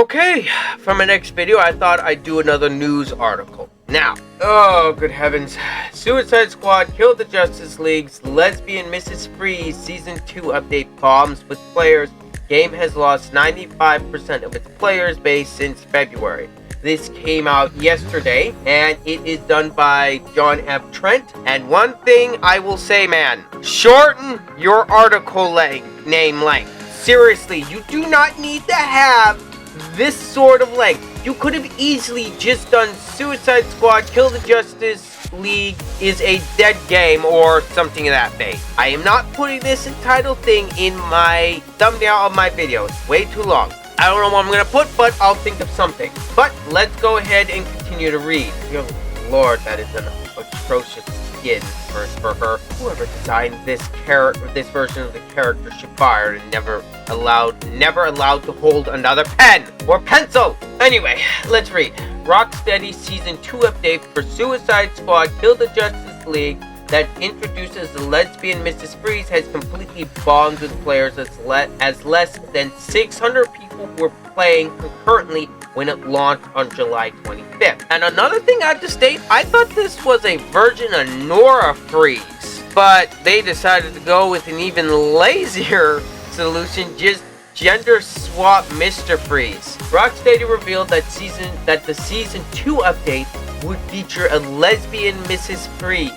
Okay, for my next video, I thought I'd do another news article. Now, oh good heavens, Suicide Squad Kill the Justice League's Lesbian Mrs. Freeze Season 2 update bombs with players. Game has lost 95% of its players base since February. This came out yesterday, and it is done by John F. Trent. And one thing I will say, man, shorten your article name length. Seriously, you do not need to have this sort of length. You could have easily just done Suicide Squad Kill the Justice League is a dead game or something of that base. I am not putting this entitled thing in my thumbnail of my video. It's way too long. I don't know what I'm going to put, but I'll think of something. But let's go ahead and continue to read. Dear Lord, that is an atrocious skin for her. Whoever designed this version of the character should fired and never allowed to hold another pen or pencil. Anyway, let's read. Rocksteady Season 2 update for Suicide Squad Kill the Justice League that introduces the lesbian Mrs. Freeze has completely bombed with players as less than 600 people were playing concurrently when it launched on July 25th. And another thing I have to state, I thought this was a version of Nora Freeze, but they decided to go with an even lazier solution, just gender swap Mr. Freeze. Rocksteady revealed that the Season 2 update would feature a lesbian Mrs. Freeze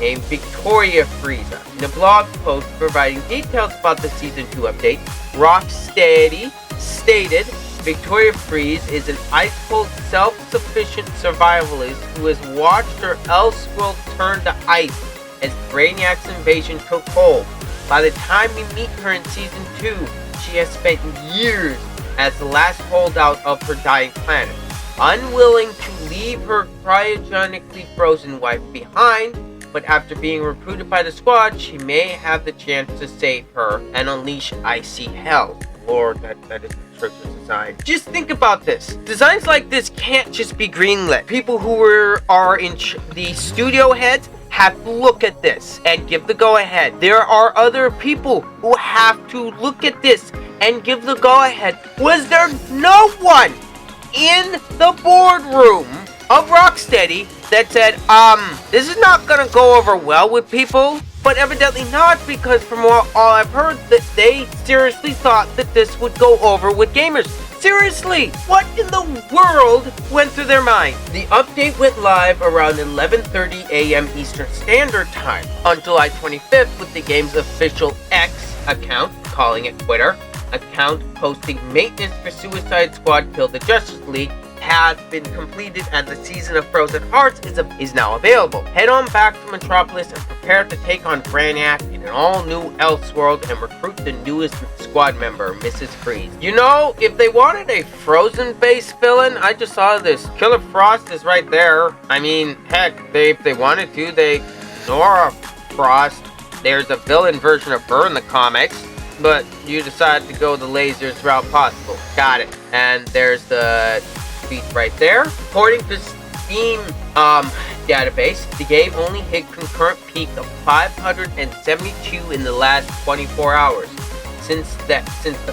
named Victoria Frieza. In a blog post providing details about the Season 2 update, Rocksteady stated, Victoria Freeze is an ice-cold, self-sufficient survivalist who has watched her Elseworld turn to ice as Brainiac's invasion took hold. By the time we meet her in Season 2, she has spent years as the last holdout of her dying planet. Unwilling to leave her cryogenically frozen wife behind, but after being recruited by the squad, she may have the chance to save her and unleash icy hell. Lord, that is a tricky design. Just think about this. Designs like this can't just be greenlit. People who are in the studio heads have to look at this and give the go-ahead. There are other people who have to look at this and give the go-ahead. Was there no one in the boardroom of Rocksteady that said, this is not gonna go over well with people? But evidently not, because from all I've heard, that they seriously thought that this would go over with gamers. Seriously, what in the world went through their mind? The update went live around 11:30 a.m. Eastern Standard Time on July 25th with the game's official X account, calling it Twitter, account posting maintenance for Suicide Squad Kill the Justice League has been completed and the Season of Frozen Hearts is now available. Head on back to Metropolis and prepare to take on Brainiac in an all-new Elseworld and recruit the newest squad member, Mrs. Freeze. You know, if they wanted a Frozen-based villain, I just saw this. Killer Frost is right there. I mean, heck, if they wanted to, Nora Frost, there's a villain version of her in the comics, but you decided to go the laziest route possible. Got it. And there's the tweet right there. According to Steam database, the game only hit concurrent peak of 572 in the last 24 hours since the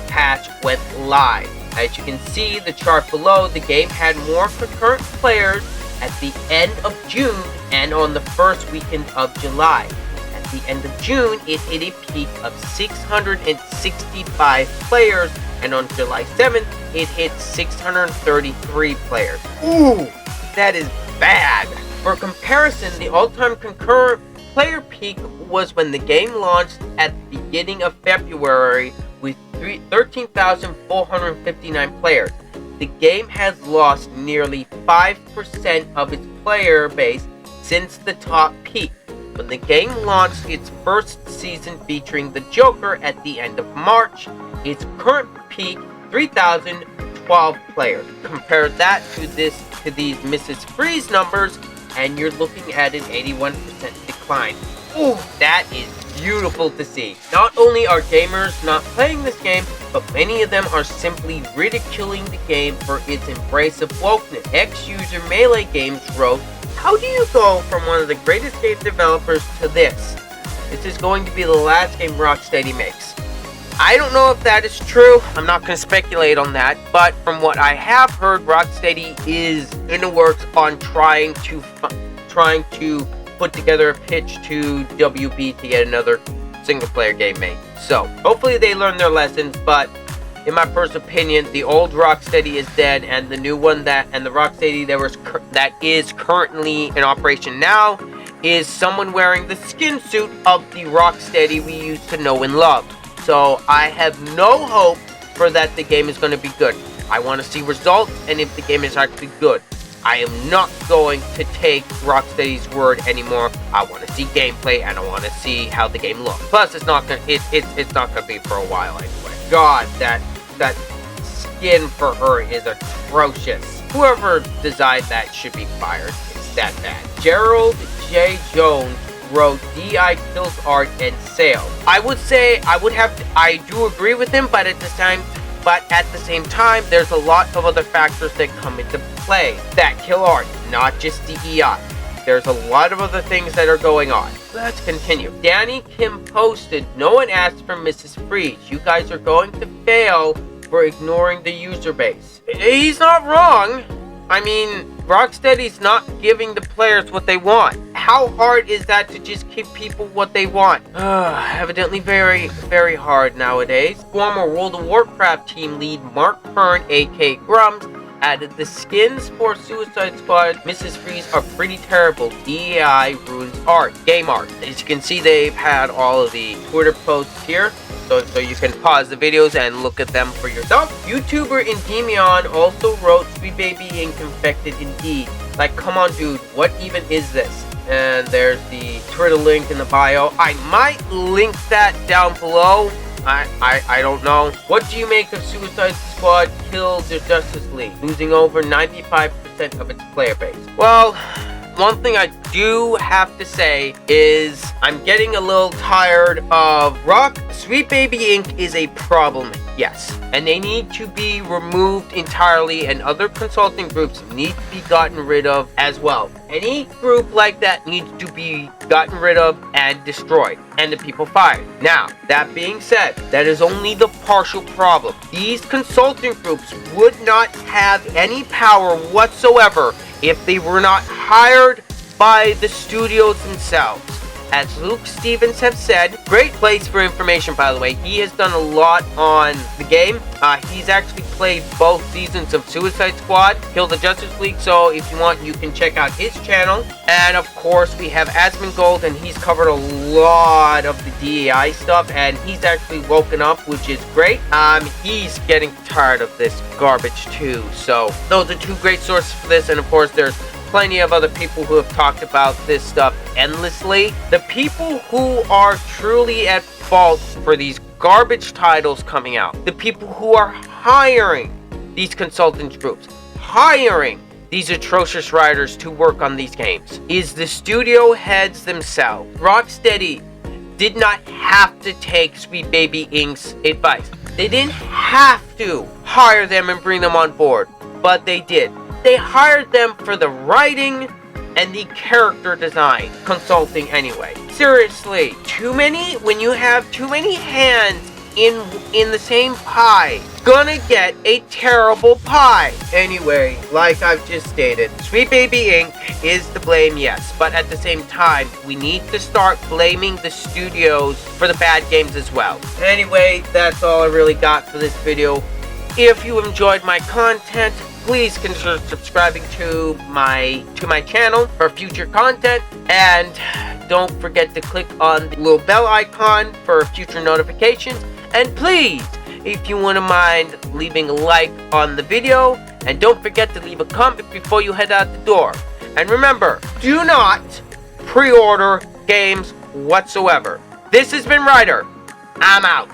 patch went live. As you can see the chart below, the game had more concurrent players at the end of June and on the first weekend of July. At the end of June, it hit a peak of 665 players, and on July 7th, it hit 633 players. Ooh, that is bad. For comparison, the all-time concurrent player peak was when the game launched at the beginning of February with 13,459 players. The game has lost nearly 5% of its player base since the top peak, when the game launched its first season featuring the Joker at the end of March. Its current peak, 3,012 players. Compare that to these Mrs. Freeze numbers, and you're looking at an 81% decline. Ooh, that is beautiful to see. Not only are gamers not playing this game, but many of them are simply ridiculing the game for its embrace of wokeness. Ex-user Melee Games wrote, "How do you go from one of the greatest game developers to this? This is going to be the last game Rocksteady makes. I don't know if that is true. I'm not going to speculate on that. But from what I have heard, Rocksteady is in the works on trying to put together a pitch to WB to get another single-player game made. So hopefully they learn their lessons. But in my personal opinion, the old Rocksteady is dead, and the new one the Rocksteady that is currently in operation now is someone wearing the skin suit of the Rocksteady we used to know and love. So I have no hope for that the game is going to be good. I want to see results, and if the game is actually good. I am not going to take Rocksteady's word anymore. I want to see gameplay, and I want to see how the game looks. Plus, it's not gonna be for a while anyway. God, that skin for her is atrocious. Whoever designed that should be fired. It's that bad. Gerald J. Jones wrote DI kills art and sales. I would say I do agree with him, but at the same time, there's a lot of other factors that come into play that kill art, not just DEI. There's a lot of other things that are going on. Let's continue. Danny Kim posted, "No one asked for Mrs. Freeze. You guys are going to fail for ignoring the user base." He's not wrong. I mean, Rocksteady's not giving the players what they want. How hard is that to just give people what they want? Evidently very, very hard nowadays. Former World of Warcraft team lead Mark Fern, aka Grumps, added the skins for Suicide Squad Mrs. Freeze are pretty terrible. DEI ruins art, game art. As you can see, they've had all of the Twitter posts here. So you can pause the videos and look at them for yourself. YouTuber Endymion also wrote Sweet Baby Ink infected indeed. Like, come on dude, what even is this? And there's the Twitter link in the bio. I might link that down below. I don't know. What do you make of Suicide Squad Kill the Justice League, losing over 95% of its player base? Well, one thing I do have to say is I'm getting a little tired of Sweet Baby Inc. is a problem, yes, and they need to be removed entirely, and other consulting groups need to be gotten rid of as well. Any group like that needs to be gotten rid of and destroyed, and the people fired. Now, that being said, that is only the partial problem. These consulting groups would not have any power whatsoever if they were not hired by the studios themselves. As Luke Stevens have said, great place for information, by the way. He has done a lot on the game. He's actually played both seasons of Suicide Squad, Kill the Justice League, so if you want, you can check out his channel. And of course, we have Asmongold, and he's covered a lot of the DEI stuff, and he's actually woken up, which is great. He's getting tired of this garbage too. So those are two great sources for this, and of course, there's plenty of other people who have talked about this stuff endlessly. The people who are truly at fault for these garbage titles coming out, the people who are hiring these consultant groups, hiring these atrocious writers to work on these games, is the studio heads themselves. Rocksteady did not have to take Sweet Baby Inc.'s advice. They didn't have to hire them and bring them on board, but they did. They hired them for the writing and the character design consulting anyway. Seriously, when you have too many hands in the same pie, gonna get a terrible pie. Anyway, like I've just stated, Sweet Baby Inc. is to blame, yes, but at the same time, we need to start blaming the studios for the bad games as well. Anyway, that's all I really got for this video. If you enjoyed my content, please consider subscribing to my channel for future content, and don't forget to click on the little bell icon for future notifications. And please, if you wouldn't mind leaving a like on the video, and don't forget to leave a comment before you head out the door. And remember, do not pre-order games whatsoever. This has been Ryder. I'm out.